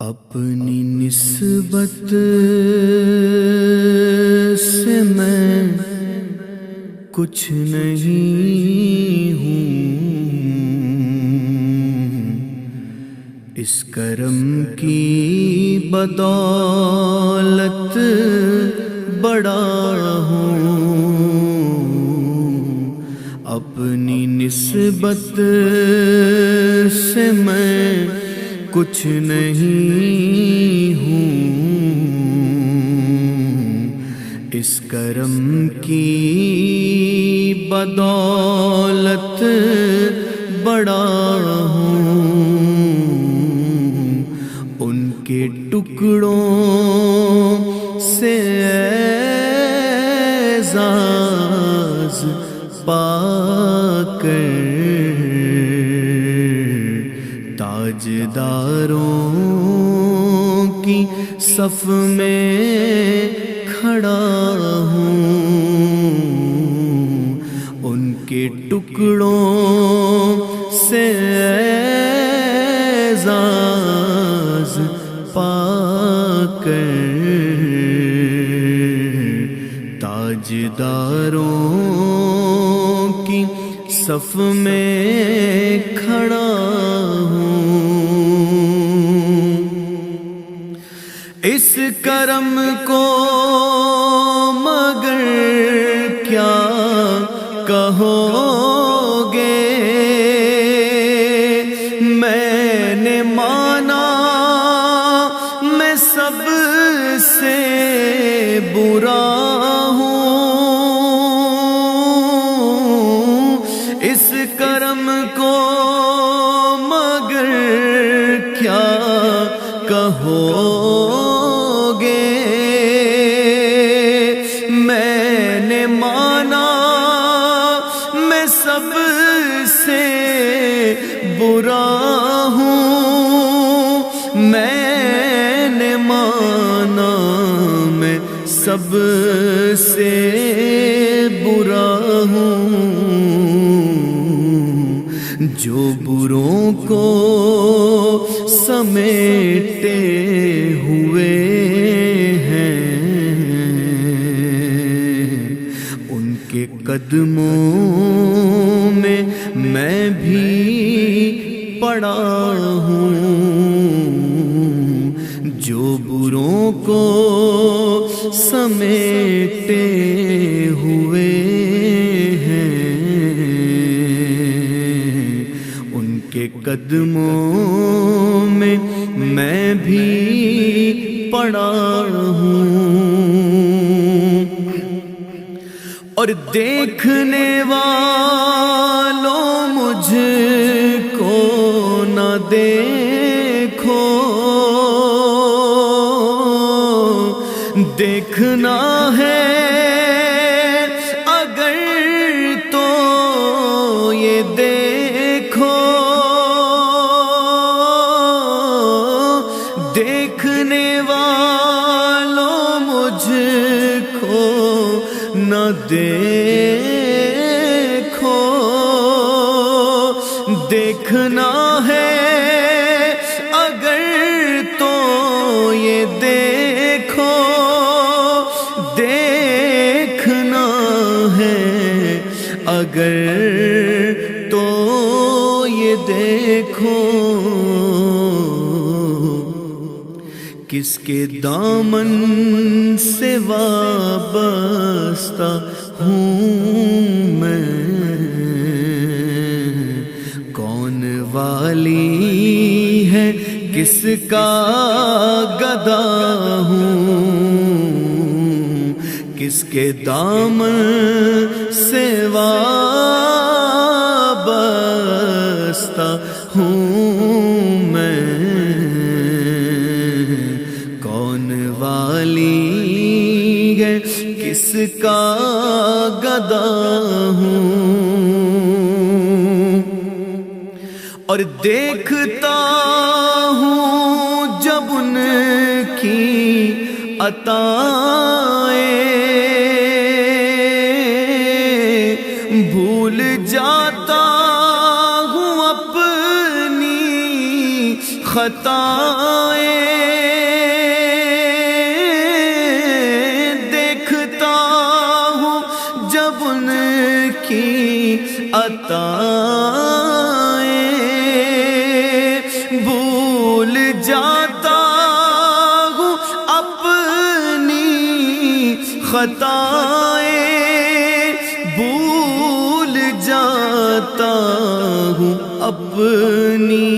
اپنی نسبت سے میں کچھ نہیں ہوں، اس کرم کی بدولت بڑا ہوں۔ اپنی نسبت سے میں کچھ نہیں ہوں، اس کرم کی بدولت بڑا ہوں۔ ان کے ٹکڑوں سے اعزاز پا کر تاجداروں کی صف میں کھڑا ہوں۔ ان کے ٹکڑوں سے اعزاز پا کر تاجداروں کی صف میں کھڑا ہوں۔ اس کرم کو مگر کیا کہو گے، میں نے مانا میں سب سے برا ہوں۔ اس کرم کو مگر کیا کہو گے، میں نے مانا میں سب سے برا ہوں۔ میں نے مانا میں سب سے برا ہوں۔ جو بروں کو سمیٹے ہوئے ہیں، ان کے قدموں میں میں بھی پڑا ہوں۔ جو بروں کو سمیٹے ہوئے ہیں، ان کے قدموں میں میں بھی پڑا ہوں۔ اور دیکھنے والوں مجھ کو نہ دیکھو، دیکھنا ہے اگر تو یہ دیکھو، دیکھنے والوں مجھ کو نہ دیکھو، دیکھنا ہے اگر تو یہ دیکھو، دیکھنا ہے اگر تو یہ دیکھو۔ کس کے دامن سے وابستہ ہوں میں، کون والی ہے کس کا گدا ہوں، کس کے دامن سے وابستہ ہوں میں، کون والی ہے کس کا گدا ہوں۔ اور دیکھتا ہوں جب ان کی عطائیں، بھول جاتا ہوں اپنی خطائیں، دیکھتا ہوں جب ان کی عطائیں، بھول جاتا ہوں اپنی خطائیں، بھول جاتا ہوں اپنی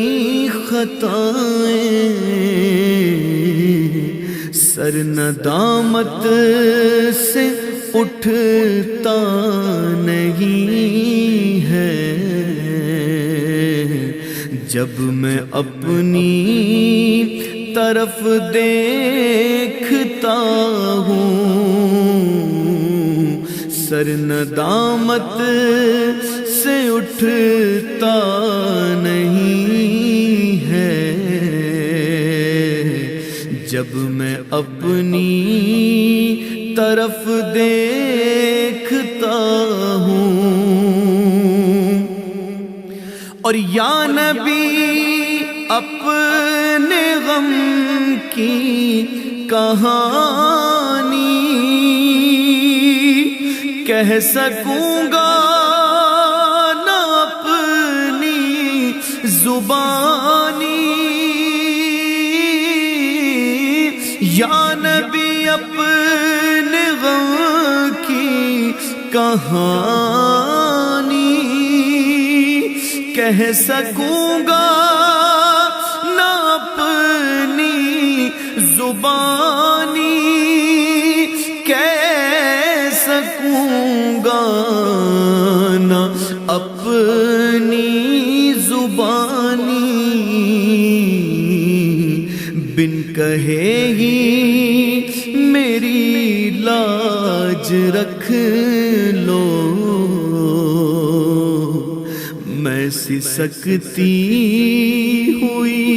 خطائیں، سر ندامت سے اٹھتا نہیں ہے، جب میں اپنی طرف دیکھتا ہوں، سر ندامت سے اٹھتا نہیں ہے، جب میں اپنی طرف دیکھتا ہوں۔ اور یا نبی اپنے غم کی کہانی کہہ سکوں گا نہ اپنی زبانی، یا نبی اپنے غم کی کہانی کہہ سکوں گا نہ اپنی زبانی، کہہ سکوں گا نہ اپنی زبانی، بن کہے ہی میری لاج رکھ لو، میں سسکتی ہوئی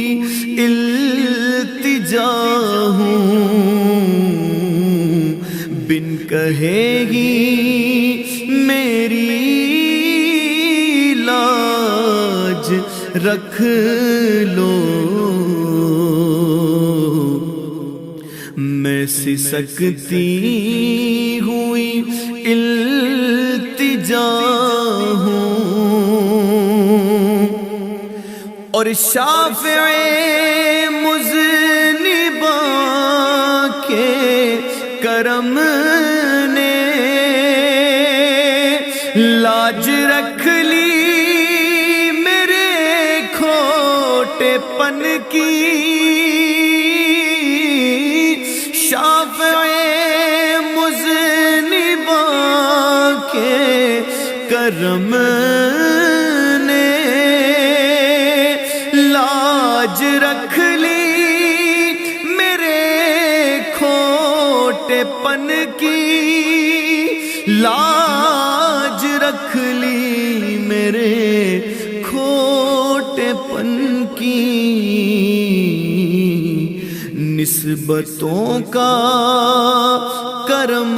التجا ہوں، بن کہے گی میری لاج رکھ لو، میں سسکتی ہوئی التجا ہوں، اور شافع مذنباں کے کرم نے لاج رکھ لی میرے کھوٹے پن کی، شافع مذنباں کے کرم نے لاج رکھ لی میرے کھوٹے پن کی، لاج رکھ لی میرے کھوٹے پن کی، نسبتوں کا کرم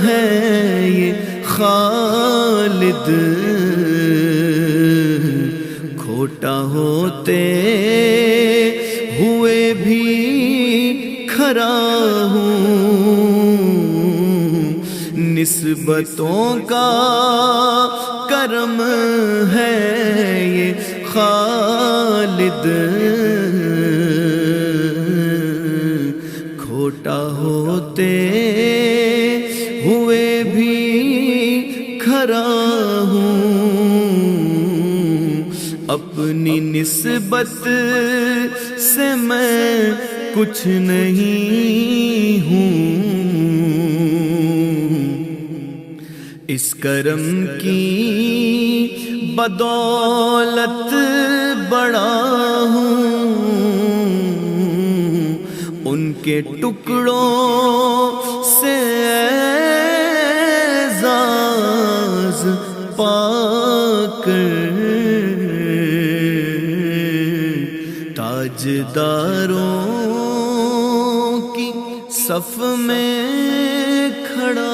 ہے یہ خالد، کھوٹا ہوتے ہوئے بھی کھرا ہوں، نسبتوں کا کرم ہے یہ خالد، کھوٹا ہوتے ہوئے بھی کھرا ہوں، اپنی نسبت سے میں کچھ نہیں ہوں، اس کرم کی بدولت بڑا ہوں، ان کے ٹکڑوں سے اعزاز پا کر تاجداروں کی صف میں کھڑا